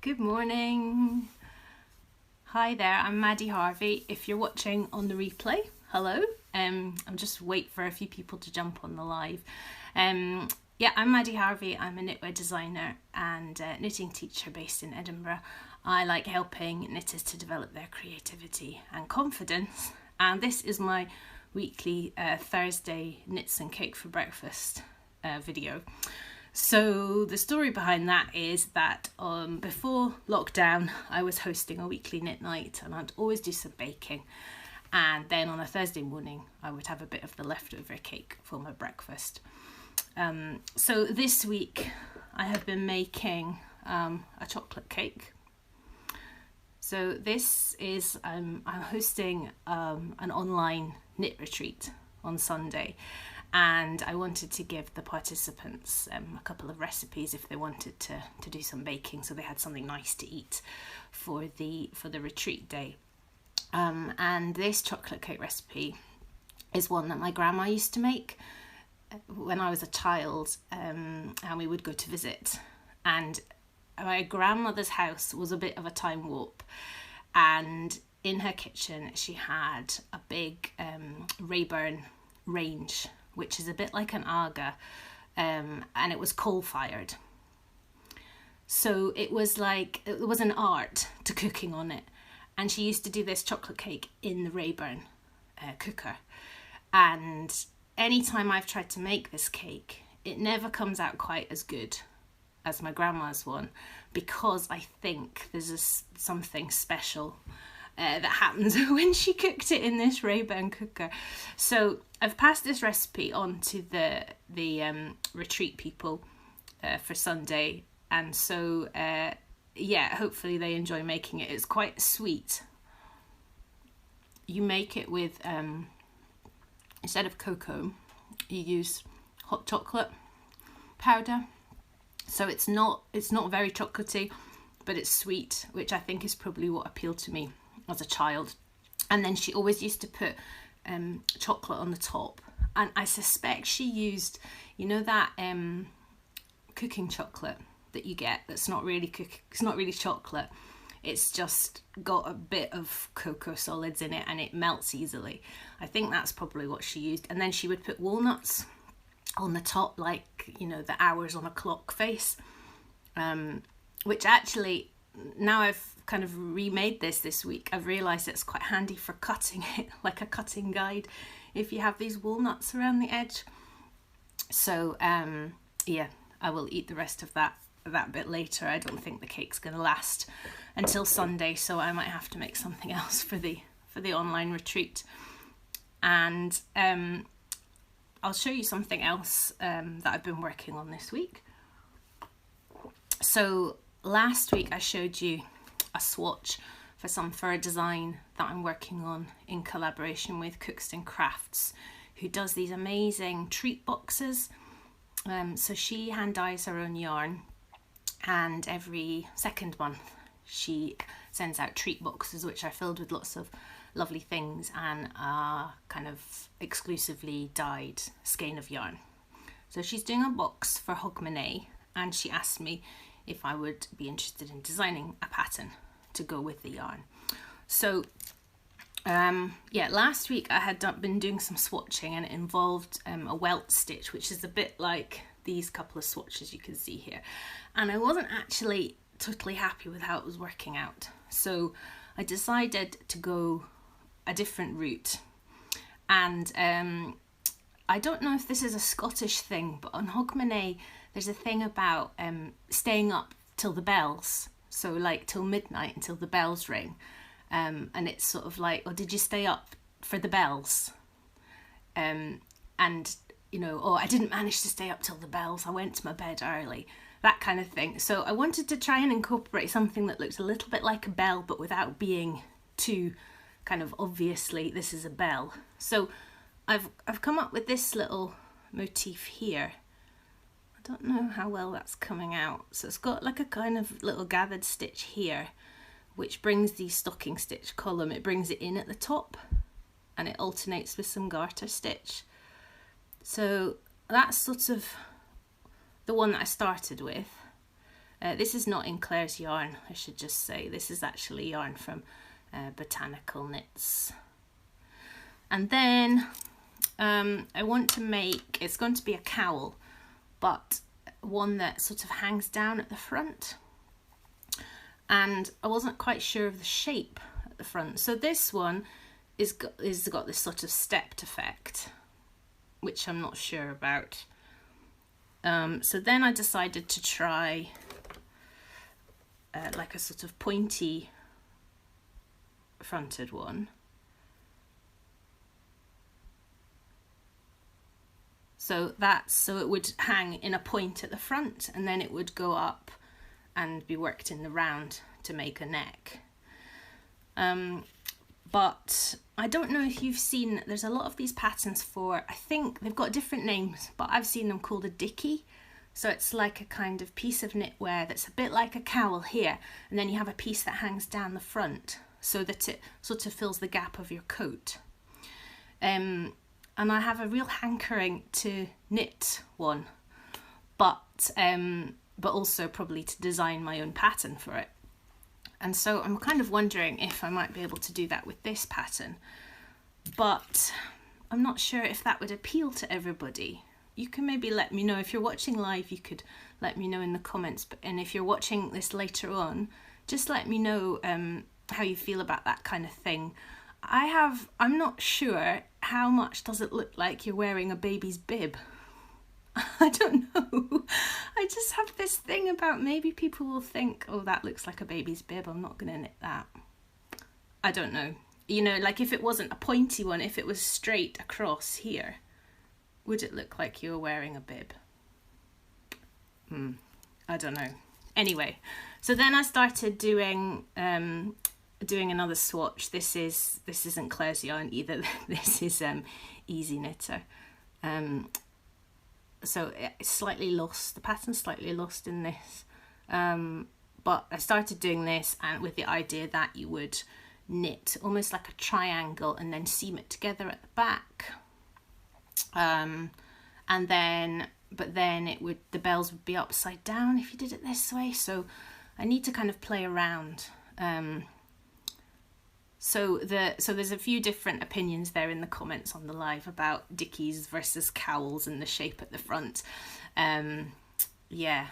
Good morning. Hi there, I'm Maddie Harvey. If you're watching on the replay, hello. I'm just wait for a few people to jump on the live. Yeah, I'm Maddie Harvey. I'm a knitwear designer and knitting teacher based in Edinburgh. I like helping knitters to develop their creativity and confidence. And this is my weekly Thursday knits and cake for breakfast video. So the story behind that is that before lockdown I was hosting a weekly knit night and I'd always do some baking, and then on a Thursday morning I would have a bit of the leftover cake for my breakfast. So this week I have been making a chocolate cake. So this is I'm hosting an online knit retreat on Sunday, and I wanted to give the participants a couple of recipes if they wanted to do some baking, so they had something nice to eat for the retreat day. And this chocolate cake recipe is one that my grandma used to make when I was a child, and we would go to visit. And my grandmother's house was a bit of a time warp, and in her kitchen she had a big Rayburn range, which is a bit like an Aga, and it was coal-fired. So it was an art to cooking on it. And she used to do this chocolate cake in the Rayburn cooker. And anytime I've tried to make this cake, it never comes out quite as good as my grandma's one, because I think there's something special that happens when she cooked it in this Rayburn cooker. So I've passed this recipe on to the retreat people for Sunday, and so yeah, hopefully they enjoy making it. It's quite sweet. You make it with instead of cocoa, you use hot chocolate powder. So it's not very chocolatey, but it's sweet, which I think is probably what appealed to me as a child. And then she always used to put chocolate on the top, and I suspect she used, you know, that cooking chocolate that you get that's not really it's not really chocolate, it's just got a bit of cocoa solids in it and it melts easily. I think that's probably what she used. And then she would put walnuts on the top, like, you know, the hours on a clock face, which actually, now I've kind of remade this week, I've realised it's quite handy for cutting it, like a cutting guide, if you have these walnuts around the edge. So yeah, I will eat the rest of that bit later. I don't think the cake's going to last until Sunday, so I might have to make something else for the online retreat. And I'll show you something else that I've been working on this week. So last week I showed you a swatch for a design that I'm working on in collaboration with Cookston Crafts, who does these amazing treat boxes. So she hand dyes her own yarn, and every second month she sends out treat boxes which are filled with lots of lovely things and are kind of exclusively dyed skein of yarn. So she's doing a box for Hogmanay, and she asked me if I would be interested in designing a pattern to go with the yarn. So yeah, last week I had been doing some swatching, and it involved a welt stitch, which is a bit like these couple of swatches you can see here, and I wasn't actually totally happy with how it was working out. So I decided to go a different route, and I don't know if this is a Scottish thing, but on Hogmanay there's a thing about staying up till the bells, so like till midnight until the bells ring, and it's sort of like, oh, did you stay up for the bells? And you know, oh, I didn't manage to stay up till the bells, I went to my bed early, that kind of thing. So I wanted to try and incorporate something that looked a little bit like a bell, but without being too kind of obviously this is a bell. So I've come up with this little motif here. I don't know how well that's coming out. So it's got like a kind of little gathered stitch here, which brings the stocking stitch column, it brings it in at the top, and it alternates with some garter stitch. So that's sort of the one that I started with. This is not in Claire's yarn, I should just say. This is actually yarn from Botanical Knits. And then I want to make, it's going to be a cowl, but one that sort of hangs down at the front. And I wasn't quite sure of the shape at the front. So this one is got this sort of stepped effect, which I'm not sure about. So then I decided to try like a sort of pointy fronted one. So it would hang in a point at the front, and then it would go up and be worked in the round to make a neck. But I don't know if you've seen, there's a lot of these patterns for, I think they've got different names, but I've seen them called a dicky. So it's like a kind of piece of knitwear that's a bit like a cowl here, and then you have a piece that hangs down the front so that it sort of fills the gap of your coat. And I have a real hankering to knit one, but also probably to design my own pattern for it. And so I'm kind of wondering if I might be able to do that with this pattern, but I'm not sure if that would appeal to everybody. You can maybe let me know if you're watching live. You could let me know in the comments, and if you're watching this later on, just let me know how you feel about that kind of thing. I'm not sure how much does it look like you're wearing a baby's bib. I don't know. I just have this thing about maybe people will think, oh, that looks like a baby's bib, I'm not going to knit that. I don't know. You know, like if it wasn't a pointy one, if it was straight across here, would it look like you were wearing a bib? I don't know. Anyway, so then I started doing another swatch. This isn't Claire's yarn either. This is Easy Knitter. So it's slightly lost, the pattern's slightly lost in this, but I started doing this and with the idea that you would knit almost like a triangle and then seam it together at the back, but then the bells would be upside down if you did it this way. So I need to kind of play around. So there's a few different opinions there in the comments on the live about dickies versus cowls and the shape at the front. Yeah,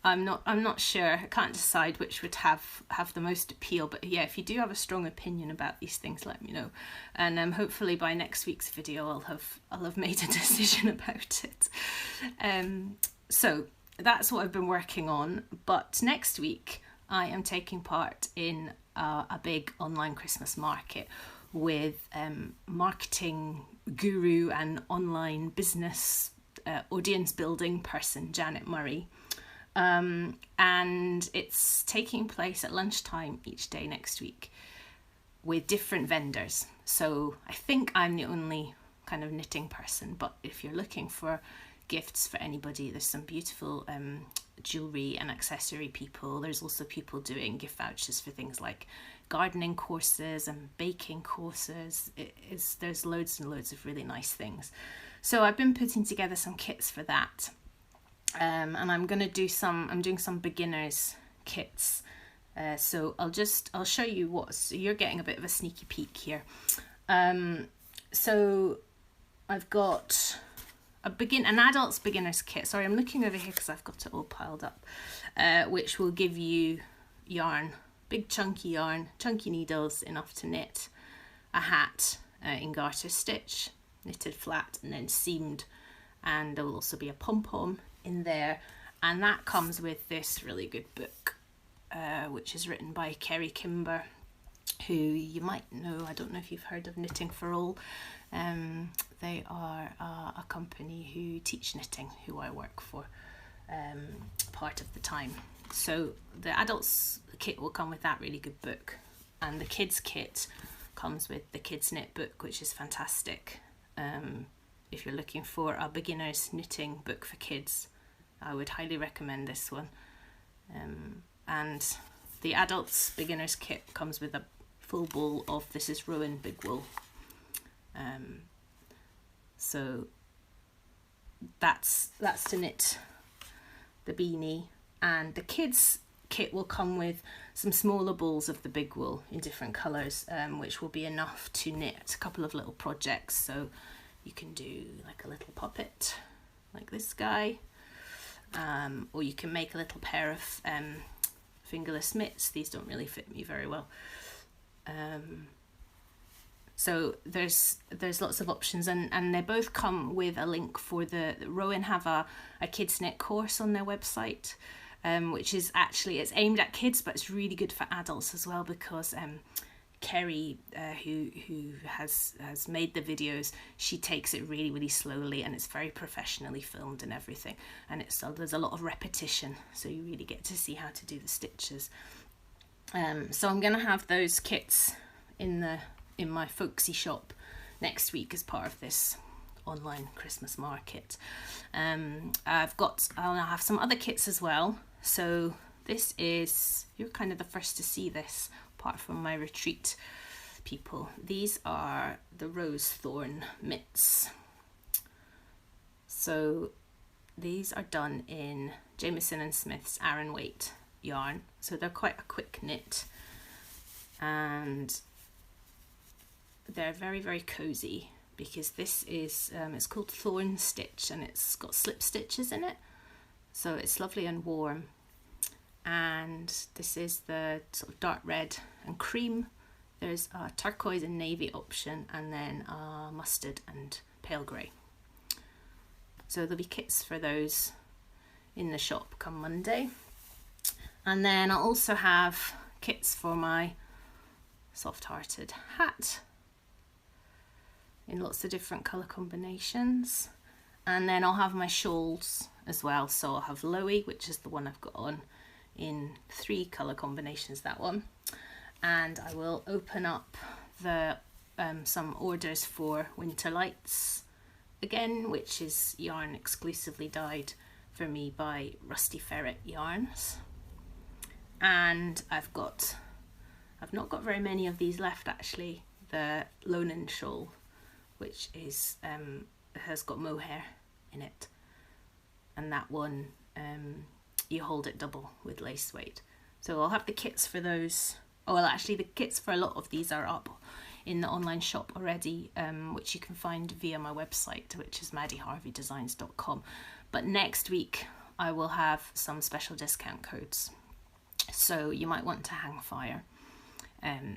I'm not sure. I can't decide which would have the most appeal. But yeah, if you do have a strong opinion about these things, let me know. And hopefully by next week's video, I'll have made a decision about it. So that's what I've been working on. But next week, I am taking part in a big online Christmas market with marketing guru and online business audience building person Janet Murray, and it's taking place at lunchtime each day next week with different vendors. So I think I'm the only kind of knitting person, but if you're looking for gifts for anybody, there's some beautiful jewellery and accessory people. There's also people doing gift vouchers for things like gardening courses and baking courses. There's loads and loads of really nice things. So I've been putting together some kits for that, and I'm doing some beginners kits. So I'll show you so you're getting a bit of a sneaky peek here. So I've got an adult's beginner's kit. Sorry, I'm looking over here because I've got it all piled up, which will give you yarn, big chunky yarn, chunky needles, enough to knit a hat in garter stitch, knitted flat and then seamed, and there will also be a pom-pom in there, and that comes with this really good book, which is written by Kerry Kimber, who you might know. I don't know if you've heard of Knitting for All. They are a company who teach knitting, who I work for part of the time. So the adults kit will come with that really good book, and the kids kit comes with the kids knit book, which is fantastic. If you're looking for a beginner's knitting book for kids, I would highly recommend this one. And the adults beginner's kit comes with a full ball of This Is Rowan Big Wool. So that's to knit the beanie And the kids kit will come with some smaller balls of the big wool in different colours, which will be enough to knit a couple of little projects. So you can do like a little puppet like this guy, or you can make a little pair of fingerless mitts. These don't really fit me very well. So there's lots of options, and they both come with a link for the Rowan have a kids knit course on their website, which is actually, it's aimed at kids, but it's really good for adults as well, because Kerry, who has made the videos, she takes it really slowly, and it's very professionally filmed and everything, and there's a lot of repetition, so you really get to see how to do the stitches. So I'm gonna have those kits in my folksy shop next week as part of this online Christmas market. I'll have some other kits as well. So this is, you're kind of the first to see this apart from my retreat people. These are the rose thorn mitts. So these are done in Jamieson and Smith's Aran Weight yarn. So they're quite a quick knit, and they're very cozy, because this is it's called Thorn Stitch, and it's got slip stitches in it, so it's lovely and warm. And this is the sort of dark red and cream. There's a turquoise and navy option, and then a mustard and pale grey. So there'll be kits for those in the shop come Monday. And then I'll also have kits for my soft-hearted hat in lots of different colour combinations. And then I'll have my shawls as well. So I'll have Loey, which is the one I've got on, in 3 colour combinations, that one. And I will open up the some orders for Winter Lights again, which is yarn exclusively dyed for me by Rusty Ferret Yarns. And I've not got very many of these left actually. The Lonan shawl, which is has got mohair in it, and that one you hold it double with lace weight. So I'll have the kits for those. Oh, well, actually the kits for a lot of these are up in the online shop already, which you can find via my website, which is maddieharveydesigns.com. But next week I will have some special discount codes, so you might want to hang fire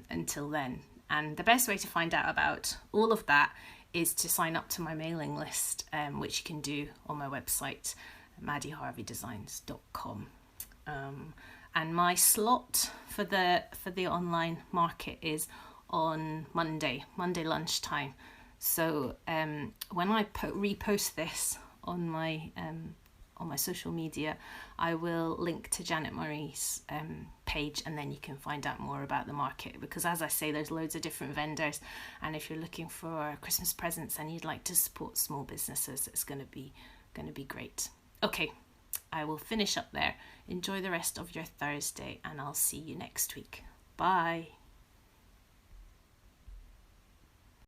until then. And the best way to find out about all of that is to sign up to my mailing list, which you can do on my website, maddieharveydesigns.com. And my slot for the online market is on Monday lunchtime. So when I repost this on my social media, I will link to Janet Murray's page, and then you can find out more about the market, because as I say, there's loads of different vendors, and if you're looking for Christmas presents and you'd like to support small businesses, it's going to be great. Okay, I will finish up there. Enjoy the rest of your Thursday, and I'll see you next week. Bye.